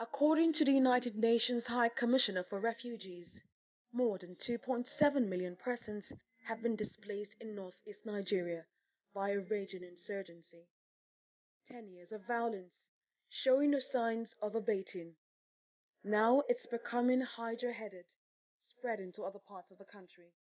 According to the United Nations High Commissioner for Refugees, more than 2.7 million persons have been displaced in northeast Nigeria by a raging insurgency. 10 years of violence, showing no signs of abating. Now it's becoming hydra-headed, spreading to other parts of the country.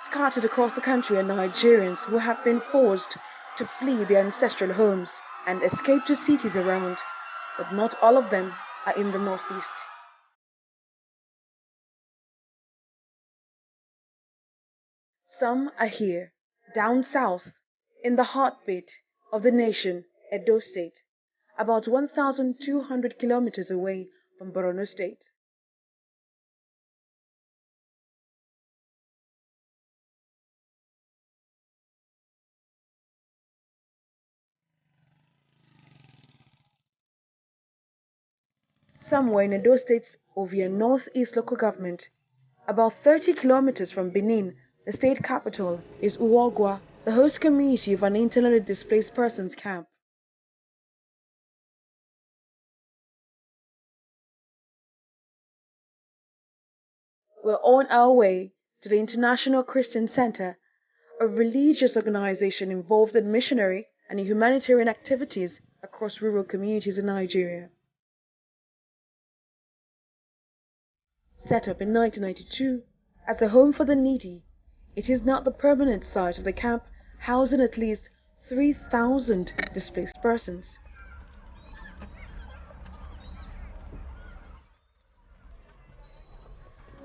Scattered across the country are Nigerians who have been forced to flee their ancestral homes and escape to cities around, but not all of them are in the northeast. Some are here, down south, in the heartbeat of the nation, Edo State, about 1,200 kilometers away from Borno State. Somewhere in Edo State's Ovia Northeast local government, about 30 kilometers from Benin, the state capital, is Uwagwa, the host community of an internally displaced persons camp. We're on our way to the International Christian Center, a religious organization involved in missionary and humanitarian activities across rural communities in Nigeria. Set up in 1992 as a home for the needy, it is now the permanent site of the camp housing at least 3,000 displaced persons.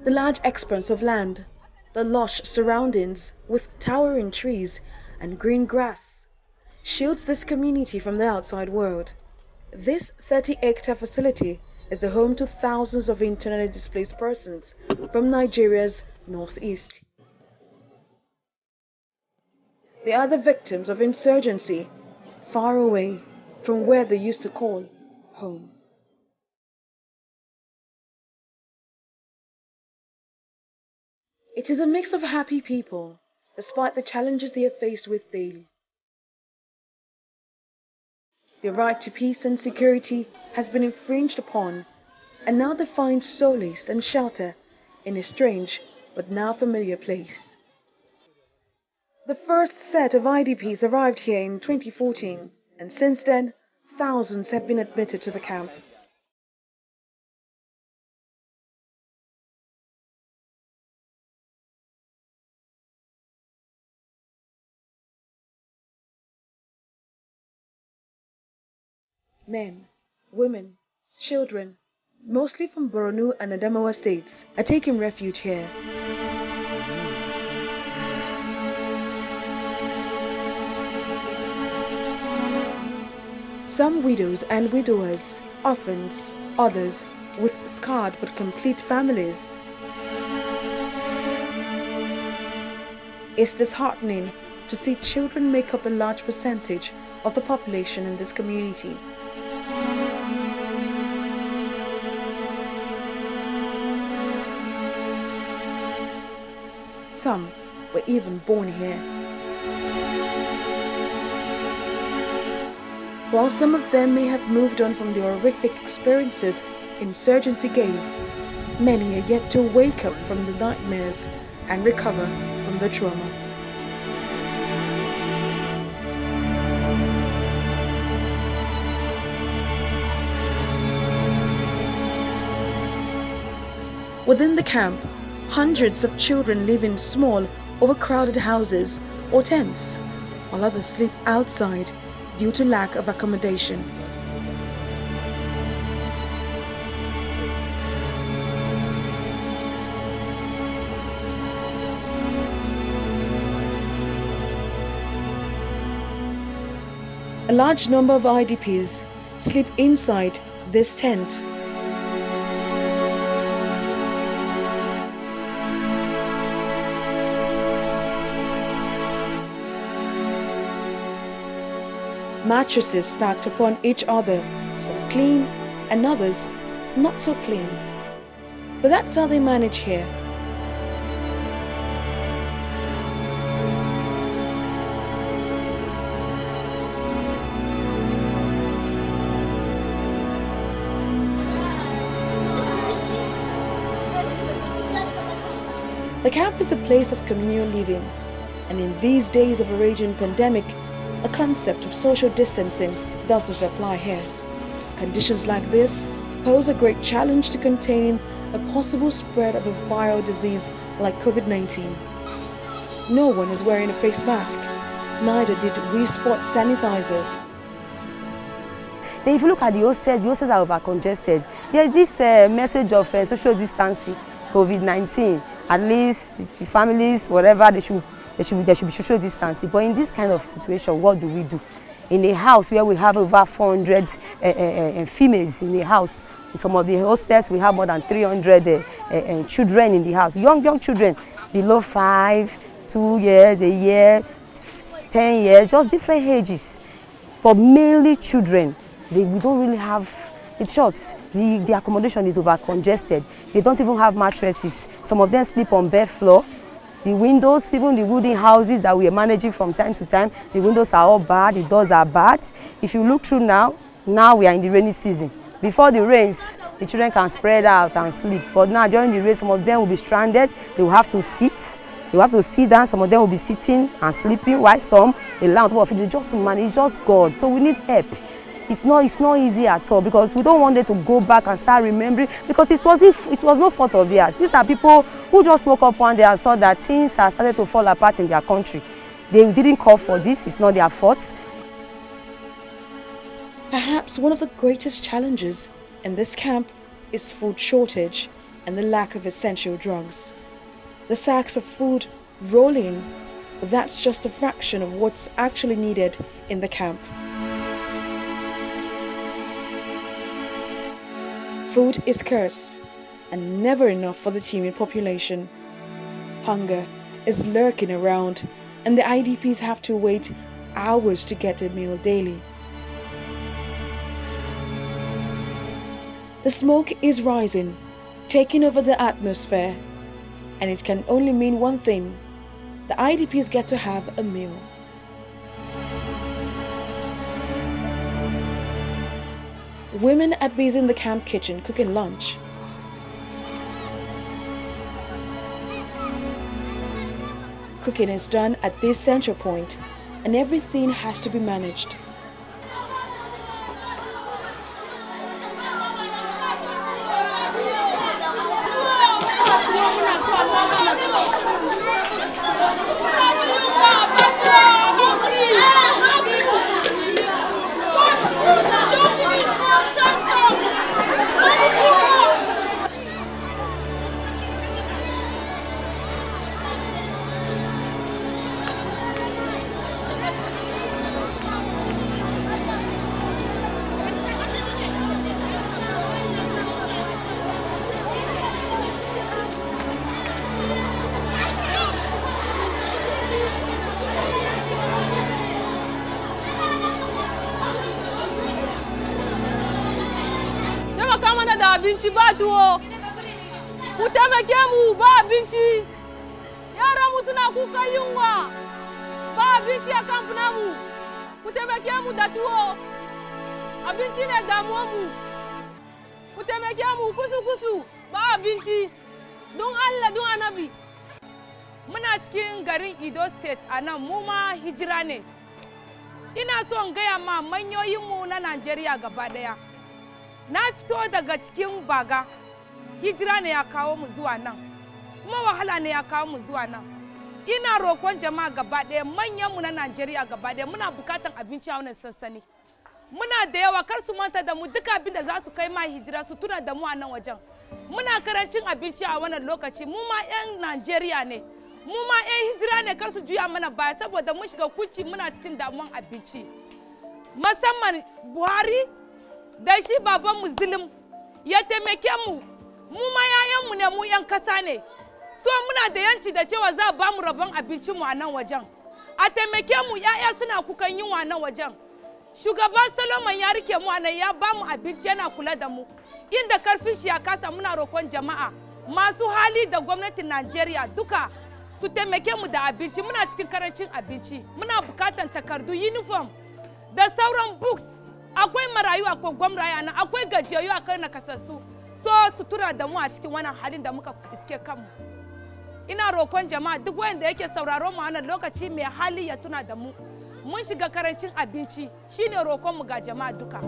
The large expanse of land, the lush surroundings with towering trees and green grass, shields this community from the outside world. This 30-hectare facility is the home to thousands of internally displaced persons from Nigeria's northeast. They are the victims of insurgency, far away from where they used to call home. It is a mix of happy people, despite the challenges they are faced with daily. Their right to peace and security has been infringed upon, and now they find solace and shelter in a strange but now familiar place. The first set of IDPs arrived here in 2014, and since then, thousands have been admitted to the camp. Men, women, children, mostly from Borno and Adamawa states, are taking refuge here. Some widows and widowers, orphans, others with scarred but complete families. It's disheartening to see children make up a large percentage of the population in this community. Some were even born here. While some of them may have moved on from the horrific experiences insurgency gave, many are yet to wake up from the nightmares and recover from the trauma. Within the camp, hundreds of children live in small, overcrowded houses or tents, while others sleep outside due to lack of accommodation. A large number of IDPs sleep inside this tent. Mattresses stacked upon each other, some clean and others not so clean. But that's how they manage here. The camp is a place of communal living, and in these days of a raging pandemic, the concept of social distancing doesn't apply here. Conditions like this pose a great challenge to containing a possible spread of a viral disease like COVID-19. No one is wearing a face mask, neither did we spot sanitizers. Then if you look at the hostels are over-congested. There is this message of social distancing, COVID-19. At least the families, whatever, there should be social distancing. But in this kind of situation, what do we do? In a house where we have over 400 females in the house, in some of the hostels we have more than 300 children in the house, young children below 5, 2 years, a year, 10 years, just different ages, but mainly children. We don't really have, in short, the accommodation is over congested. They don't even have mattresses. Some of them sleep on bare floor. The windows, even the wooden houses that we are managing from time to time, the windows are all bad, the doors are bad. If you look through now we are in the rainy season. Before the rains, the children can spread out and sleep. But now during the rain, some of them will be stranded. They will have to sit. They will have to sit down. Some of them will be sitting and sleeping, while some they lie on top of it. Just manage, just God. So we need help. It's not easy at all, because we don't want them to go back and start remembering, because it was no fault of theirs. These are people who just woke up one day and saw that things have started to fall apart in their country. They didn't call for this. It's not their fault. Perhaps one of the greatest challenges in this camp is food shortage and the lack of essential drugs. The sacks of food roll in, but that's just a fraction of what's actually needed in the camp. Food is scarce and never enough for the teeming population. Hunger is lurking around, and the IDPs have to wait hours to get a meal daily. The smoke is rising, taking over the atmosphere, and it can only mean one thing: the IDPs get to have a meal. Women are busy in the camp kitchen cooking lunch. Cooking is done at this central point, and everything has to be managed. Abinci ba tuwo, ku taimake mu ba abinci, yaran mu suna kukan yunwa, ba abinci a kamfu namu, ku taimake mu da tuwo, abinci ne damuwar mu, ku taimake mu kusu ba abinci, don Allah don Annabi. Muna cikin garin Edo State a nan, mu ma hijira ne. Ina so in gaya ma manyoyinmu na Najeriya gaba daya. Na fito daga cikin baga, hijira ne ya kawo mu zuwa nan, kuma wahala ne ya kawo mu zuwa nan. Ina roƙon jama'a gaba ɗaya, manyanmu na Najeriya gaba ɗaya, muna buƙatar abinci a wannan sansani. Muna da yawa, kar su manta da mu, duka abin da za su kai ma hijira su tuna da mu a nan wajen. Muna karancin abinci a wannan lokaci, mu ma 'yan Najeriya ne, mu ma 'yan hijira ne, kar su juya mana baya, saboda mun shiga kunci muna cikin damuwan abinci. Musamman Buhari da shi baban mu zulum ya taimake mu, mu ma yayanmu ne, mu 'yan kasa ne, so muna da yanci da cewa za a ba mu rabon abincinmu a nan wajen. A taimake mu, 'ya'ya suna kukan yunwa nan wajen. Shugaban Solomon ya rike mu a nan, ya ba mu abinci, yana kula da mu. Inda karfin shi ya kasa, muna roƙon jama'a masu hali da gwamnatin Najeriya duka su taimake mu da abinci. Muna cikin karancin abinci, muna bukatan takardu, uniform da sauran books. Akwai marayu, akwai gwamnati nan, akwai gajiyayyu, akwai nakasassu. So su tura da mu a cikin wannan halin da muka iske kanmu. ina roƙon jama'a duk wanda yake sauraron mu a wannan lokaci mai hali ya tuna da mu. Mun shiga karancin abinci, shine roƙon mu ga jama'a duka.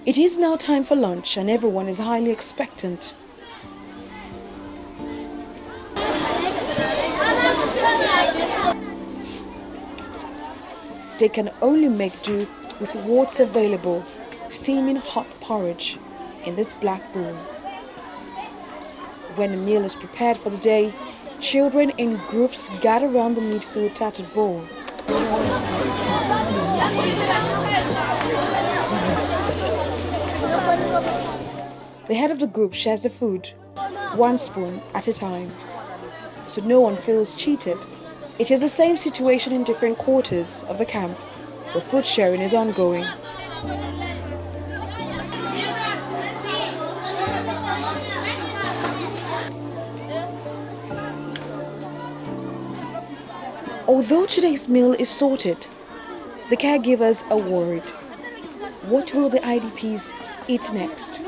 It is now time for lunch and everyone is highly expectant. They can only make do with what's available, steaming hot porridge in this black bowl. When a meal is prepared for the day, children in groups gather around the midfield tattered bowl. The head of the group shares the food, one spoon at a time, so no one feels cheated. It is the same situation in different quarters of the camp, where food sharing is ongoing. Although today's meal is sorted, the caregivers are worried. What will the IDPs eat next?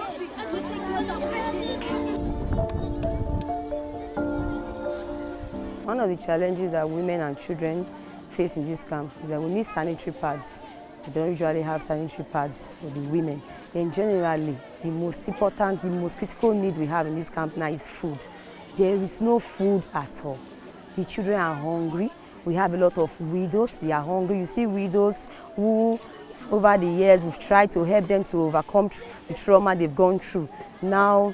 One of the challenges that women and children face in this camp is that we need sanitary pads. We don't usually have sanitary pads for the women. And generally, the most important, the most critical need we have in this camp now is food. There is no food at all. The children are hungry. We have a lot of widows. They are hungry. You see widows who, over the years, we've tried to help them to overcome the trauma they've gone through. Now,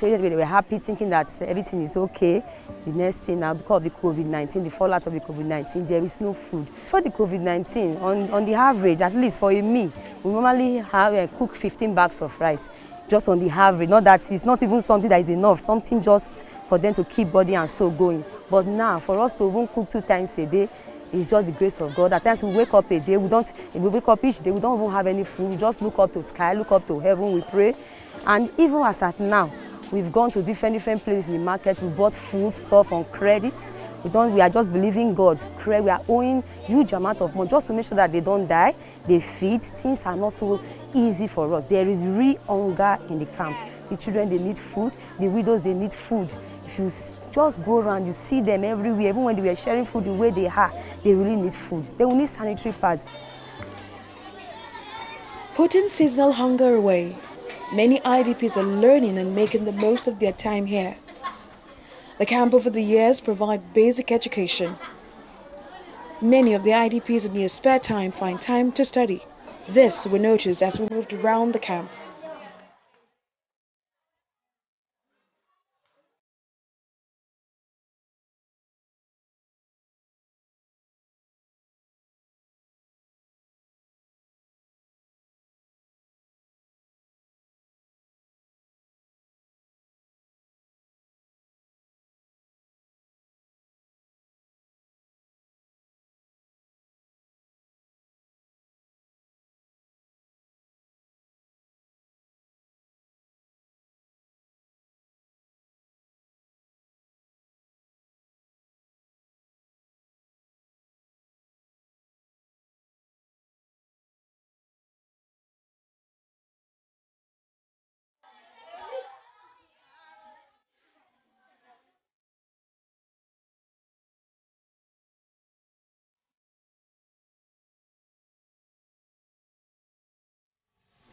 they were happy, thinking that everything is okay. The next thing now, because of the COVID-19, the fallout of the COVID-19, there is no food. For the COVID-19, on the average, at least for a meal, we normally have cook 15 bags of rice, just on the average. Not that it's not even something that is enough, something just for them to keep body and soul going. But now, for us to even cook 2 times a day, it's just the grace of God. At times we wake up a day, we wake up each day, we don't even have any food. We just look up to sky, look up to heaven, we pray. And even as at now, we've gone to different places in the market. We've bought food stuff on credit. We are just believing God. We are owing huge amount of money just to make sure that they don't die. They feed. Things are not so easy for us. There is real hunger in the camp. The children, they need food. The widows, they need food. If you just go around, you see them everywhere. Even when they were sharing food the way they are, they really need food. They will need sanitary pads. Putting seasonal hunger away, many IDPs are learning and making the most of their time here. The camp over the years provide basic education. Many of the IDPs in their spare time find time to study. This we noticed as we moved around the camp.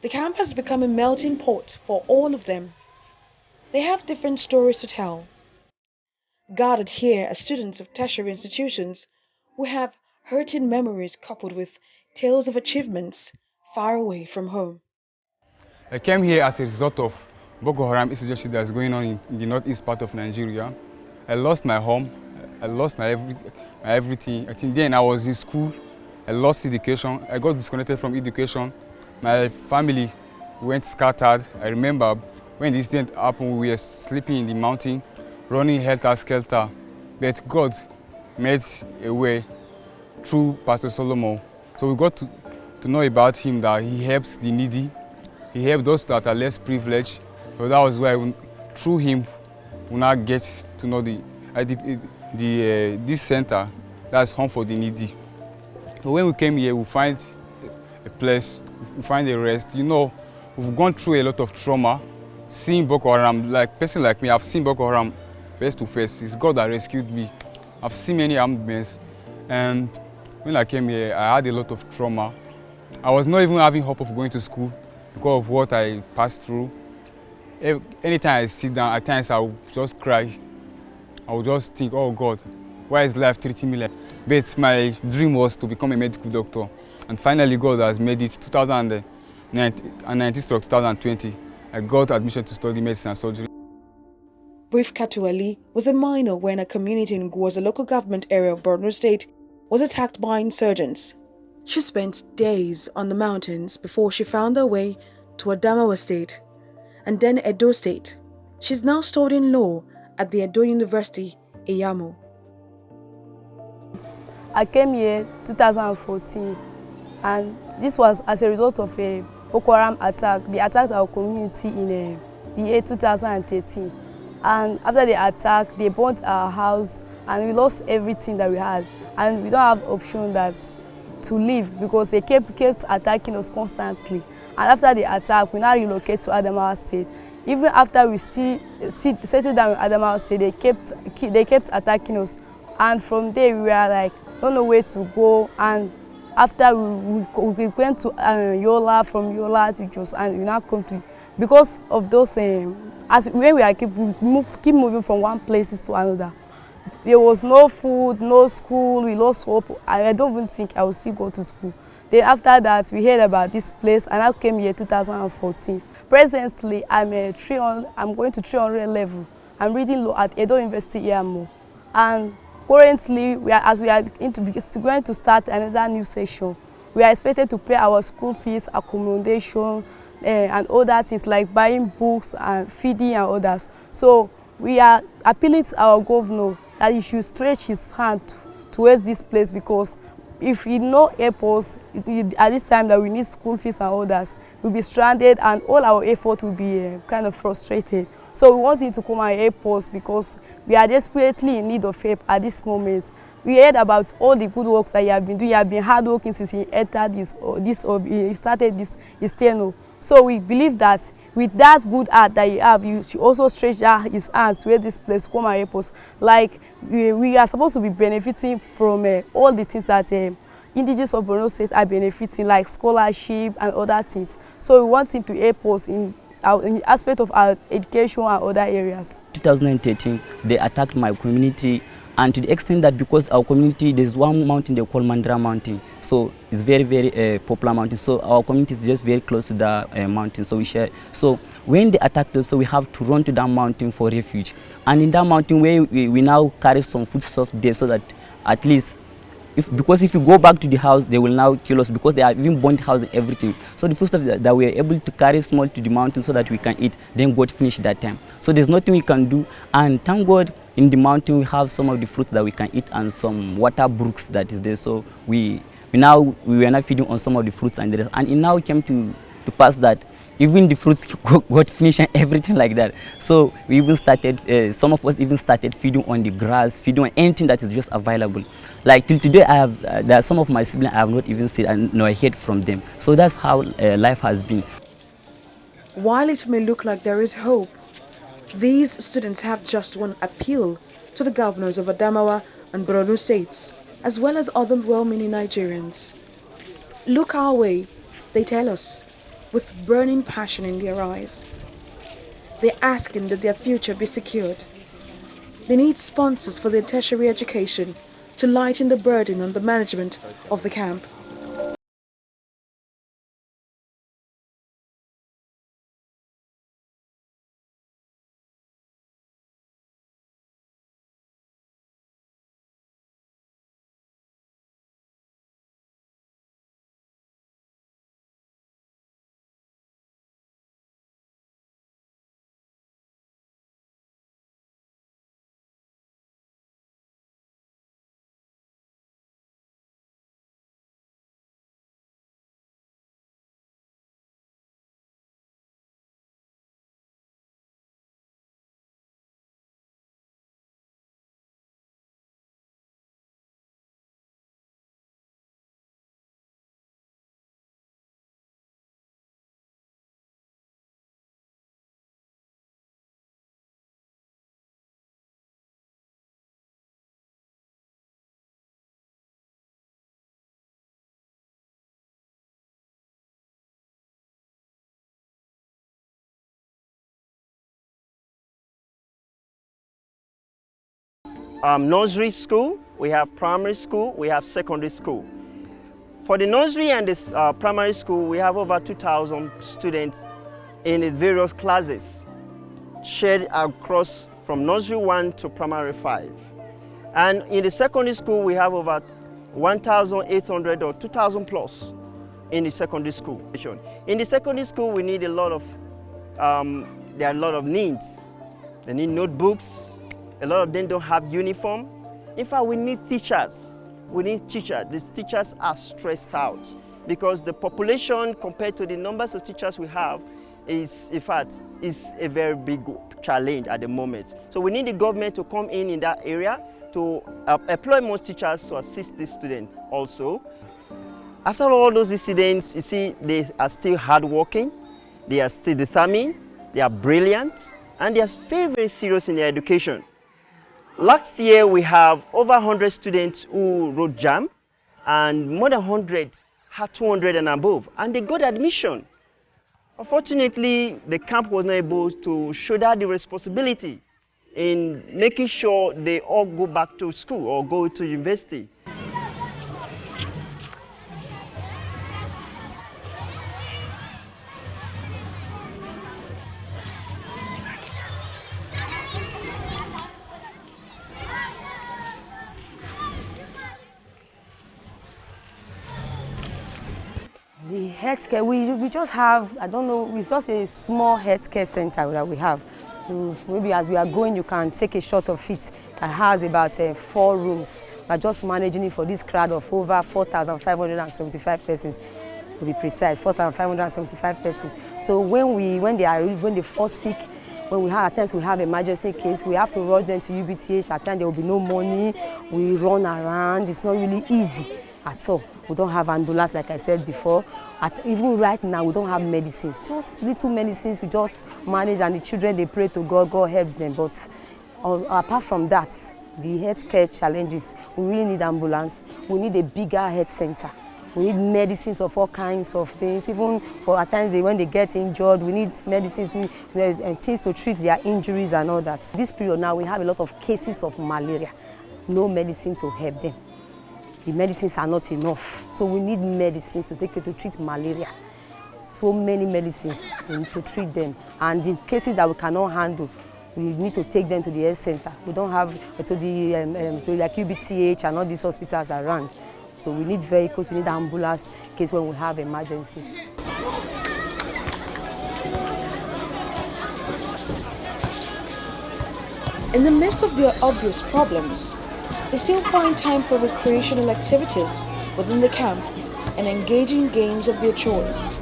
The camp has become a melting pot for all of them. They have different stories to tell. Gathered here are students of tertiary institutions who have hurting memories coupled with tales of achievements far away from home. I came here as a result of Boko Haram insurgency that's going on in the northeast part of Nigeria. I lost my home, I lost my everything. I think then I was in school, I lost education, I got disconnected from education. My family went scattered. I remember when this incident happened, we were sleeping in the mountain, running helter-skelter. But God made a way through Pastor Solomon. So we got to know about him, that he helps the needy. He helped those that are less privileged. So that was why through him we now get to know this center, that's home for the needy. So when we came here, we find a place, we find a rest. You know, we've gone through a lot of trauma. Seeing Boko Haram, like person like me, I've seen Boko Haram face to face. It's God that rescued me. I've seen many armed men, and when I came here, I had a lot of trauma. I was not even having hope of going to school because of what I passed through. Anytime I sit down, at times I will just cry. I will just think, oh God, why is life treating me like? But my dream was to become a medical doctor, and finally God has made it. 2019-2020, I got admission to study medicine and surgery. Brief Katuali was a minor when a community in Gwoza local government area of Borno State was attacked by insurgents. She spent days on the mountains before she found her way to Adamawa State and then Edo State. She's now studying law at the Edo University, Iyamo. I came here 2014, and this was as a result of a Boko Haram attack. They attacked our community in the year 2013. And after the attack, they burnt our house and we lost everything that we had. And we don't have option to leave because they kept attacking us constantly. And after the attack, we now relocate to Adamawa State. Even after we still settled down in Adamawa State, they kept attacking us. And from there, we were like, don't know where to go. And after we went to Yola, from Yola to Jos, and we now come to, because of those, as when we keep moving from one place to another. There was no food, no school, we lost hope. I don't even think I will still go to school. Then after that, we heard about this place, and I came here 2014. Presently, I'm going to 300 level. I'm reading law at Edo University Iyamo. And currently, as we are going to start another new session, we are expected to pay our school fees, accommodation, and other things like buying books and feeding and others. So we are appealing to our governor that he should stretch his hand towards this place, because if he no help us at this time that we need school fees and others, we'll be stranded and all our effort will be kind of frustrated. So we want him to come and help us because we are desperately in need of help at this moment. We heard about all the good works that he has been doing. He has been hardworking since he entered he started his tenure. So we believe that with that good heart that you have, you should also stretch out his hands to this place, come and help us. Like we are supposed to be benefiting from all the things that indigenous of Borno State are benefiting, like scholarship and other things. So we want him to help us in the aspect of our education and other areas. 2013, they attacked my community, and to the extent that because our community, there's one mountain they call Mandra Mountain. So it's very, very popular mountain. So our community is just very close to the mountain. So we share. So when they attacked us, so we have to run to that mountain for refuge. And in that mountain, where we now carry some foodstuff there, so that at least, because if you go back to the house, they will now kill us, because they have even burnt house and everything. So the foodstuff that we are able to carry small to the mountain so that we can eat, then God finish that time. So there's nothing we can do. And thank God, in the mountain we have some of the fruits that we can eat and some water brooks that is there. So we were now feeding on some of the fruits and the rest. And it now came to pass that even the fruits got finished and everything like that. So we even started, some of us even started feeding on the grass, feeding on anything that is just available. Like till today, there are some of my siblings I have not even seen and nor heard from them. So that's how life has been. While it may look like there is hope, these students have just one appeal to the governors of Adamawa and Borno states, as well as other well-meaning Nigerians. Look our way, they tell us, with burning passion in their eyes. They're asking that their future be secured. They need sponsors for their tertiary education to lighten the burden on the management of the camp. nursery school, we have primary school, we have secondary school. For the nursery and this primary school, we have over 2,000 students in the various classes, shared across from nursery 1 to primary 5. And in the secondary school, we have over 1,800 or 2,000 plus in the secondary school. In the secondary school, we need a lot of, there are a lot of needs. They need notebooks. A lot of them don't have uniform. In fact, we need teachers. We need teachers. These teachers are stressed out because the population compared to the numbers of teachers we have is, in fact, is a very big challenge at the moment. So we need the government to come in that area to employ more teachers to assist the students also. After all those incidents, you see, they are still hardworking, they are still determined, they are brilliant, and they are very, very serious in their education. Last year, we have over 100 students who wrote JAM, and more than 100 had 200 and above, and they got admission. Unfortunately, the camp was not able to shoulder the responsibility in making sure they all go back to school or go to university. The healthcare, we just have, I don't know, it's just a small healthcare center that we have. Maybe as we are going, you can take a shot of it. It has about 4 rooms. We're just managing it for this crowd of over 4,575 persons, to be precise, 4,575 persons. So when they fall sick, when we have, at times we have emergency case, we have to rush them to UBTH. At times there will be no money. We run around. It's not really easy at all. We don't have ambulance, like I said before. Even right now, we don't have medicines. Just little medicines we just manage, and the children, they pray to God, God helps them. But apart from that, the healthcare challenges, we really need ambulance. We need a bigger health center. We need medicines of all kinds of things. Even for at times when they get injured, we need medicines and things to treat their injuries and all that. This period now, we have a lot of cases of malaria. No medicine to help them. The medicines are not enough, so we need medicines to treat malaria. So many medicines to treat them, and the cases that we cannot handle, we need to take them to the health center. We don't have to like UBTH and all these hospitals around. So we need vehicles, we need ambulance in case when we have emergencies. In the midst of their obvious problems, they still find time for recreational activities within the camp and engaging games of their choice.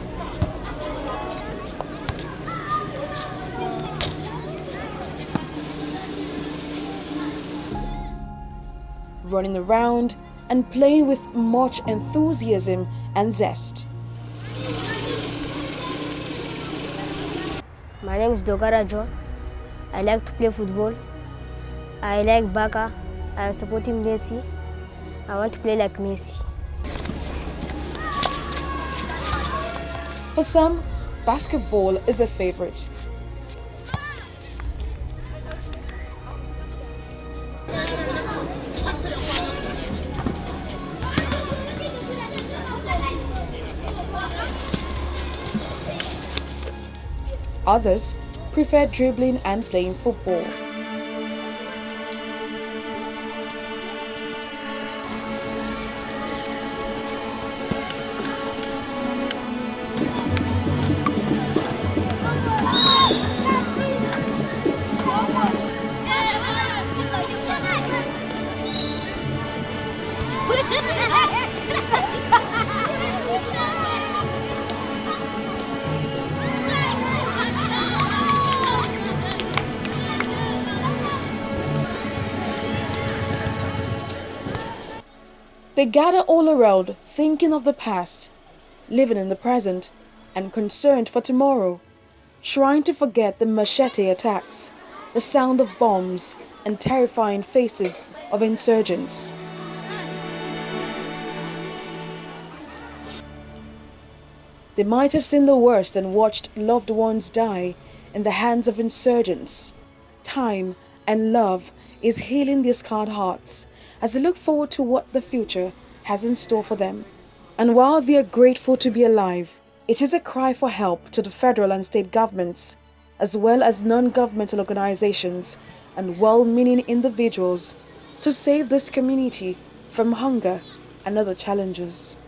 Running around and playing with much enthusiasm and zest. My name is Dogara John. I like to play football. I like Baka. I am supporting Messi. I want to play like Messi. For some, basketball is a favorite. Others prefer dribbling and playing football. They gather all around, thinking of the past, living in the present, and concerned for tomorrow, trying to forget the machete attacks, the sound of bombs, and terrifying faces of insurgents. They might have seen the worst and watched loved ones die in the hands of insurgents. Time and love is healing their scarred hearts as they look forward to what the future has in store for them. And while they are grateful to be alive, it is a cry for help to the federal and state governments, as well as non-governmental organizations and well-meaning individuals to save this community from hunger and other challenges.